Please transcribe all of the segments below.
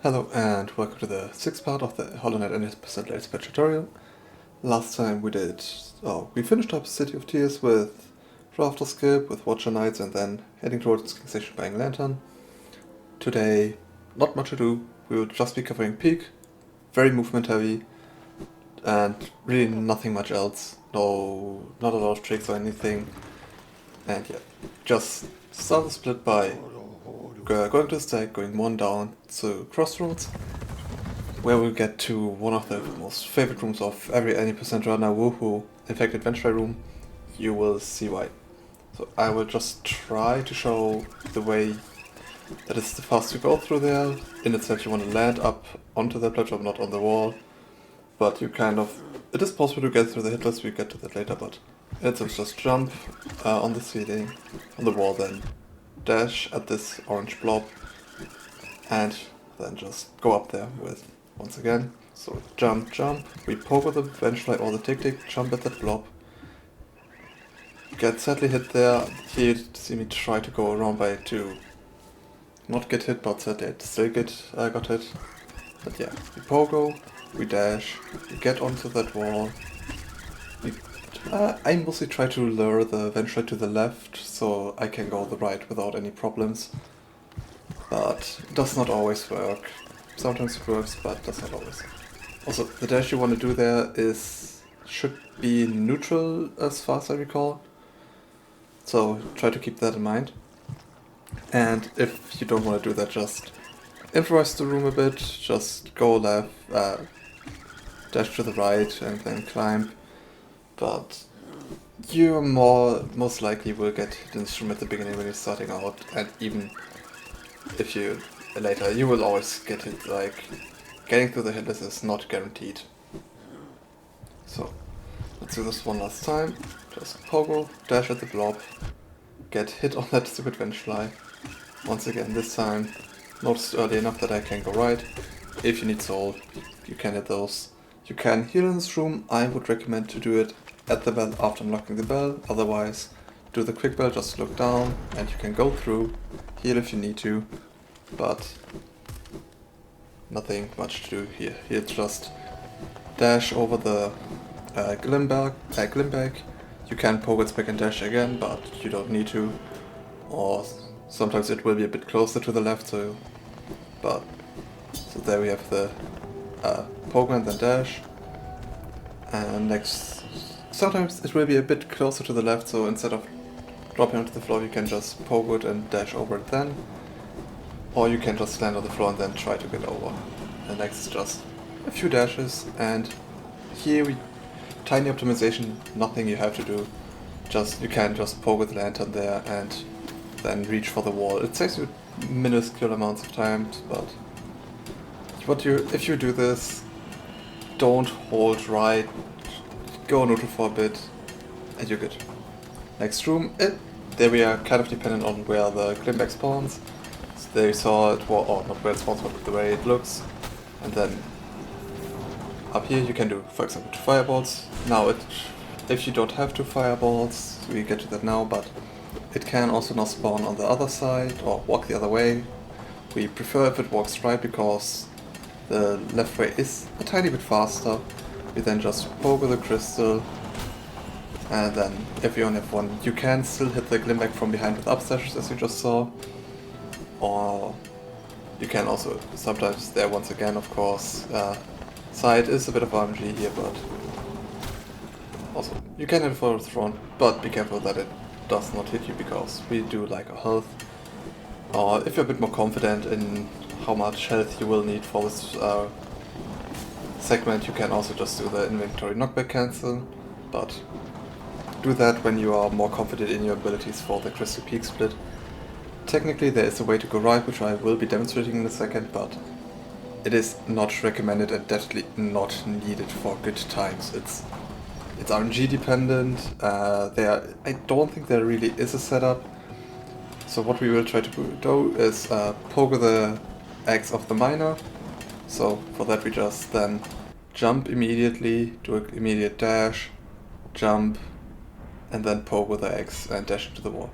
Hello and welcome to the sixth part of the Hollow Knight 90% Let's Play tutorial. Last time we finished up City of Tears with Rafter Skip, with Watcher Knights, and then heading towards King Station buying Lantern. Today, not much to do, we will just be covering Peak, very movement heavy, and really nothing much else. No, not a lot of tricks or anything. And yeah, just start the split by going to the stack, going one down to Crossroads, where we'll get to one of the most favorite rooms of every any percent runner, woohoo, Infected Vengefly room. You will see why. So I will just try to show the way that it's the fastest to go through there. In itself you want to land up onto the platform, not on the wall, but you it is possible to get through the hit list, we'll get to that later, but it's just jump on the ceiling, on the wall, then dash at this orange blob, and then just go up there with, once again, so jump, we poke with the Vengefly or the tick, jump at that blob, get sadly hit there. Here you see me try to go around by to not get hit, but sadly I still got hit. But yeah, we pogo, we dash, we get onto that wall. I mostly try to lure the Vengefly to the left, so I can go the right without any problems. But it does not always work. Sometimes it works, but does not always. Also, the dash you want to do there should be neutral as far as I recall. So try to keep that in mind. And if you don't want to do that, just improvise the room a bit, just go left, dash to the right, and then climb. But you most likely will get hit in this room at the beginning when you're starting out, and even if you later, you will always get hit. Like, getting through the hit list is not guaranteed. So let's do this one last time. Just pogo, dash at the blob, get hit on that stupid Vengefly. Once again, this time noticed early enough that I can go right. If you need soul, you can hit those. You can heal in this room. I would recommend to do it at the bell after unlocking the bell. Otherwise, do the quick bell, just look down and you can go through, heal if you need to, but nothing much to do here. Here just dash over the Glimback. You can poke its back and dash again, but you don't need to. Or sometimes it will be a bit closer to the left, so there we have the poke and then dash. And next, sometimes it will be a bit closer to the left, so instead of dropping onto the floor, you can just poke it and dash over it then. Or you can just land on the floor and then try to get over. And next is just a few dashes, and here tiny optimization, nothing you have to do. You can just poke with the lantern there and then reach for the wall. It saves you minuscule amounts of time, but if you do this, don't hold right, go neutral for a bit, and you're good. Next room, there we are kind of dependent on where the Glimback spawns. So there you saw it, or not where it spawns, but the way it looks. And then up here you can do, for example, 2 fireballs. Now, if you don't have 2 fireballs, we get to that now, but it can also now spawn on the other side or walk the other way. We prefer if it walks right because the left way is a tiny bit faster. We then just poke with a crystal, and then if you only have one, you can still hit the Glimback from behind with upstashes, as you just saw. Or you can also sometimes there once again, of course. Side is a bit of RNG here, but also you can hit for the front, but be careful that it does not hit you because we do like our health. Or if you're a bit more confident in how much health you will need for this segment, you can also just do the inventory knockback cancel, but do that when you are more confident in your abilities for the Crystal Peak split. Technically there is a way to go right, which I will be demonstrating in a second, but it is not recommended and definitely not needed for good times. It's RNG dependent. I don't think there really is a setup. So what we will try to do is poke the axe of the miner. So for that we just then jump immediately, do an immediate dash, jump, and then poke with the axe and dash into the wall.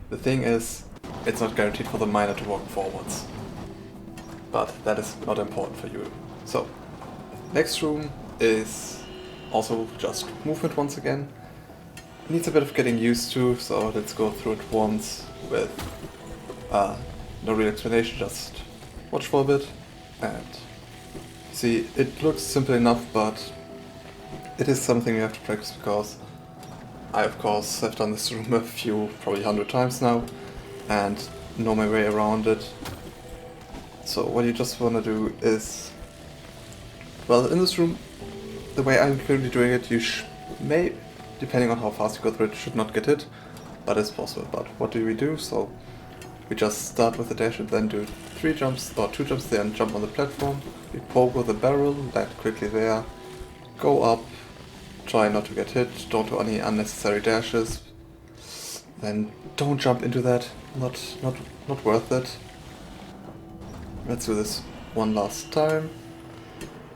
The thing is, it's not guaranteed for the miner to walk forwards. but that is not important for you. So, next room is also just movement once again. Needs a bit of getting used to, so let's go through it once with no real explanation, just watch for a bit. And see, it looks simple enough, but it is something you have to practice, because I of course have done this room a few, probably 100 times now, and know my way around it. So what you just want to do is, well, in this room, the way I'm currently doing it, you may, depending on how fast you go through it, should not get hit, but it's possible. But what do we do? So we just start with the dash and then do 3 jumps, or 2 jumps there and jump on the platform. We poke with the barrel, land quickly there, go up, try not to get hit, don't do any unnecessary dashes, then don't jump into that, not worth it. Let's do this one last time.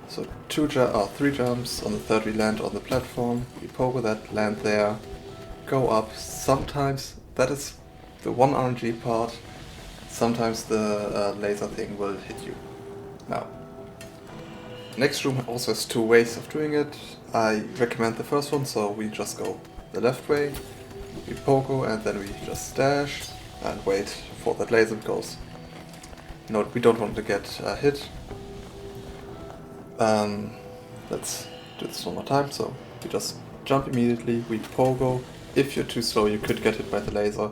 So 3 jumps, on the third we land on the platform, we poke with that, land there, go up. Sometimes, that is the one RNG part, sometimes the laser thing will hit you. Now, next room also has 2 ways of doing it. I recommend the first one, so we just go the left way, we pogo and then we just dash and wait for that laser, because no, we don't want to get hit. Let's do this one more time. So we just jump immediately, we pogo. If you're too slow, you could get hit by the laser.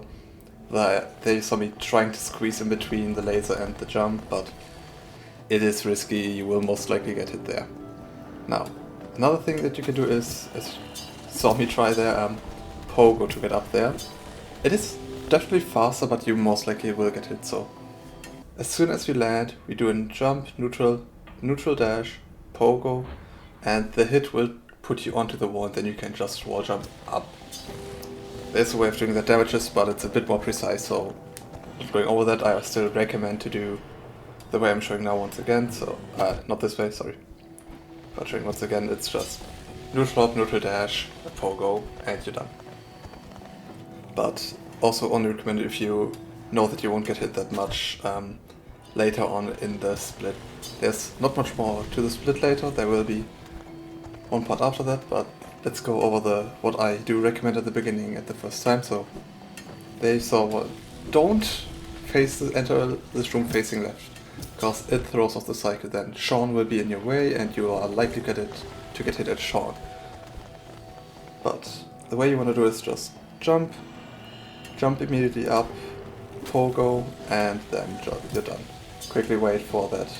There you saw me trying to squeeze in between the laser and the jump, but it is risky, you will most likely get hit there. Now, another thing that you can do is, as you saw me try there, pogo to get up there. It is definitely faster, but you most likely will get hit, so as soon as we land, we do a jump, neutral dash, pogo, and the hit will put you onto the wall, and then you can just wall jump up. There's a way of doing that damages, but it's a bit more precise, so going over that, I still recommend to do the way I'm showing now once again. So, not this way, sorry. But showing once again, it's just neutral up, neutral dash, a pogo, and you're done. But also only recommended if you know that you won't get hit that much later on in the split. There's not much more to the split later, there will be one part after that, but let's go over what I do recommend at the beginning at the first time. So they saw don't enter this room facing left, because it throws off the cycle. Then Sean will be in your way and you are likely to get hit at Sean. But the way you want to do is just jump immediately up, pogo, and then you're done. Quickly wait for that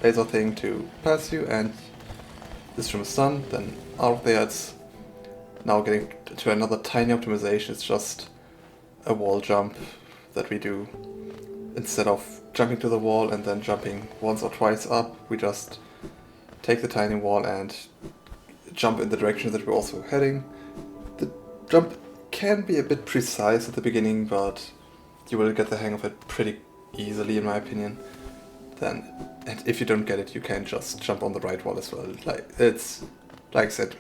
laser thing to pass you and this room is done. Then out of there it's now getting to another tiny optimization. It's just a wall jump that we do. Instead of jumping to the wall and then jumping once or twice up, we just take the tiny wall and jump in the direction that we're also heading. The jump can be a bit precise at the beginning, but you will get the hang of it pretty easily, in my opinion. And if you don't get it, you can just jump on the right wall as well. Like I said,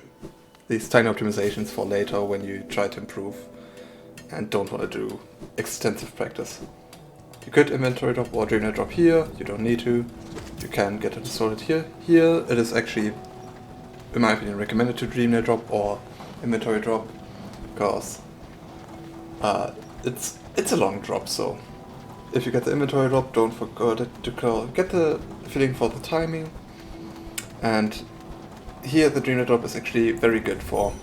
these tiny optimizations for later when you try to improve and don't want to do extensive practice. You could inventory drop or dream drop here, you don't need to. You can get it sorted here. Here it is actually, in my opinion, recommended to dream drop or inventory drop, because it's a long drop, so if you get the inventory drop, don't forget to get the feeling for the timing. And here the dream drop is actually very good for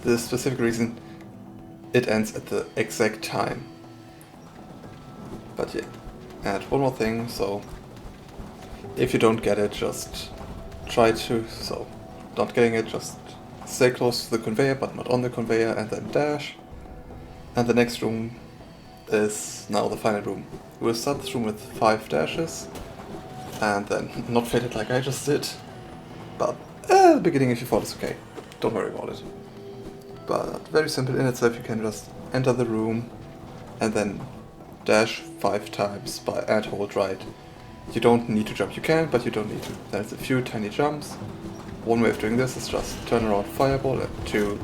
the specific reason it ends at the exact time. But yeah, and one more thing, so if you don't get it, just try to, so not getting it, just stay close to the conveyor but not on the conveyor and then dash. And the next room is now the final room. We'll start this room with 5 dashes and then not fail it like I just did, but the beginning if you fall is okay, don't worry about it. But very simple in itself, you can just enter the room and then dash 5 times and hold right. You don't need to jump, you can, but you don't need to. There's a few tiny jumps. One way of doing this is just turn around fireball to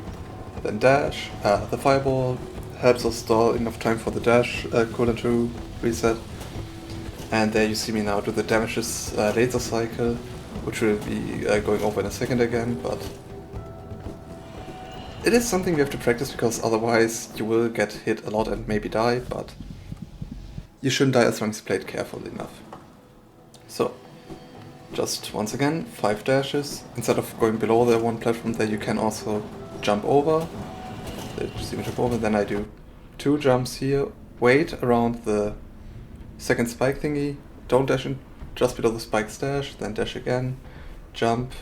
then dash. The fireball helps us stall enough time for the dash cooldown to reset. And there you see me now do the damageless laser cycle, which will be going over in a second again, but it is something you have to practice because otherwise you will get hit a lot and maybe die, but you shouldn't die as long as you play it carefully enough. So, just once again, 5 dashes. Instead of going below the one platform there, you can also jump over. So you see me jump over, then I do 2 jumps here, wait around the second spike thingy, don't dash in just below the spike dash, then dash again, jump,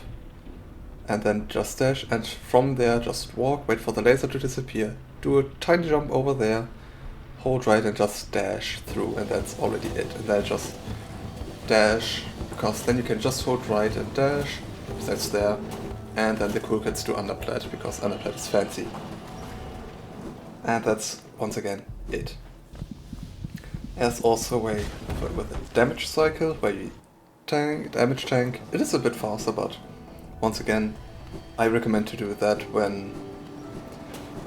and then just dash, and from there just walk, wait for the laser to disappear, do a tiny jump over there, hold right and just dash through, and that's already it. And then just dash, because then you can just hold right and dash, that's there, and then the cool kids do underplat, because underplat is fancy. And that's, once again, it. There's also a way with a damage cycle, where you damage tank. It is a bit faster, but once again, I recommend to do that when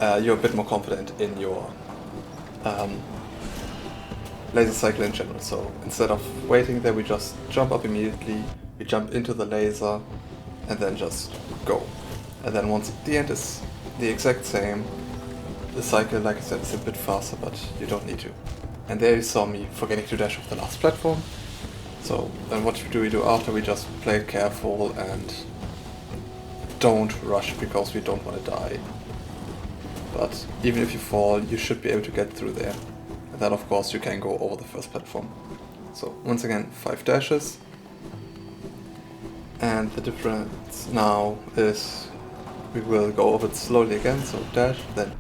you're a bit more confident in your laser cycle in general. So instead of waiting there, we just jump up immediately, we jump into the laser, and then just go. And then once the end is the exact same, the cycle, like I said, is a bit faster, but you don't need to. And there you saw me forgetting to dash off the last platform. So then what do we do after? We just play it careful and don't rush because we don't want to die. But even if you fall, you should be able to get through there. And then of course you can go over the first platform. So once again, 5 dashes. And the difference now is we will go over it slowly again. So dash, then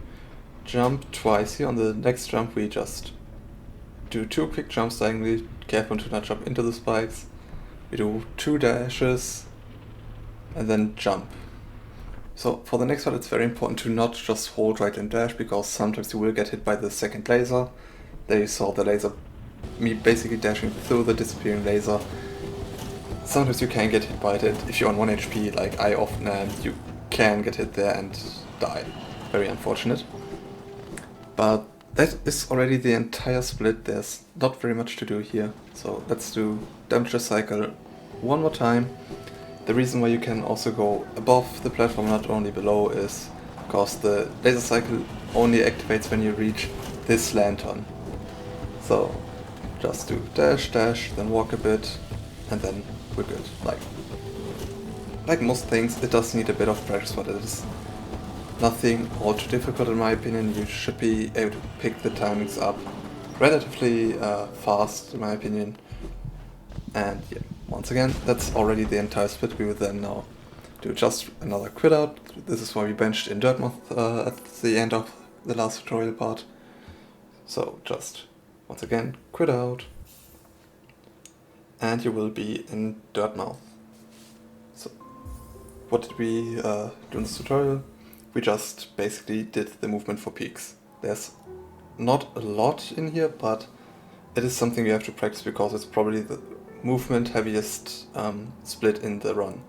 jump twice. Here on the next jump we just do 2 quick jumps diagonally, careful to not jump into the spikes. We do 2 dashes and then jump. So for the next one it's very important to not just hold right and dash, because sometimes you will get hit by the second laser. There you saw the laser, me basically dashing through the disappearing laser. Sometimes you can get hit by it if you're on 1 HP like I often am. You can get hit there and die. Very unfortunate. But that is already the entire split. There's not very much to do here. So let's do damageless cycle one more time. The reason why you can also go above the platform, not only below, is because the laser cycle only activates when you reach this lantern. So just do dash, dash, then walk a bit, and then we're good. Like most things, it does need a bit of practice, but it is nothing all too difficult in my opinion. You should be able to pick the timings up relatively fast in my opinion. And yeah, once again, that's already the entire split. We will then now do just another quit out. This is why we benched in Dirtmouth at the end of the last tutorial part. So just once again, quit out, and you will be in Dirtmouth. So what did we do in this tutorial? We just basically did the movement for peaks. There's not a lot in here, but it is something you have to practice because it's probably the movement heaviest split in the run,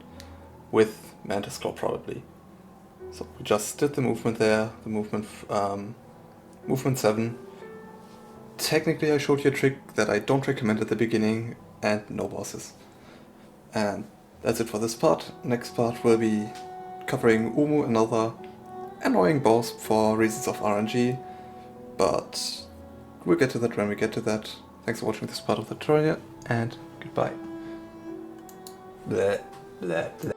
with Mantis Claw probably. So we just did the movement there, the movement 7. Technically I showed you a trick that I don't recommend at the beginning, and no bosses. And that's it for this part. Next part will be covering Umu, another annoying boss for reasons of RNG, but we'll get to that when we get to that. Thanks for watching this part of the tutorial, and goodbye. Bleh, bleh, bleh.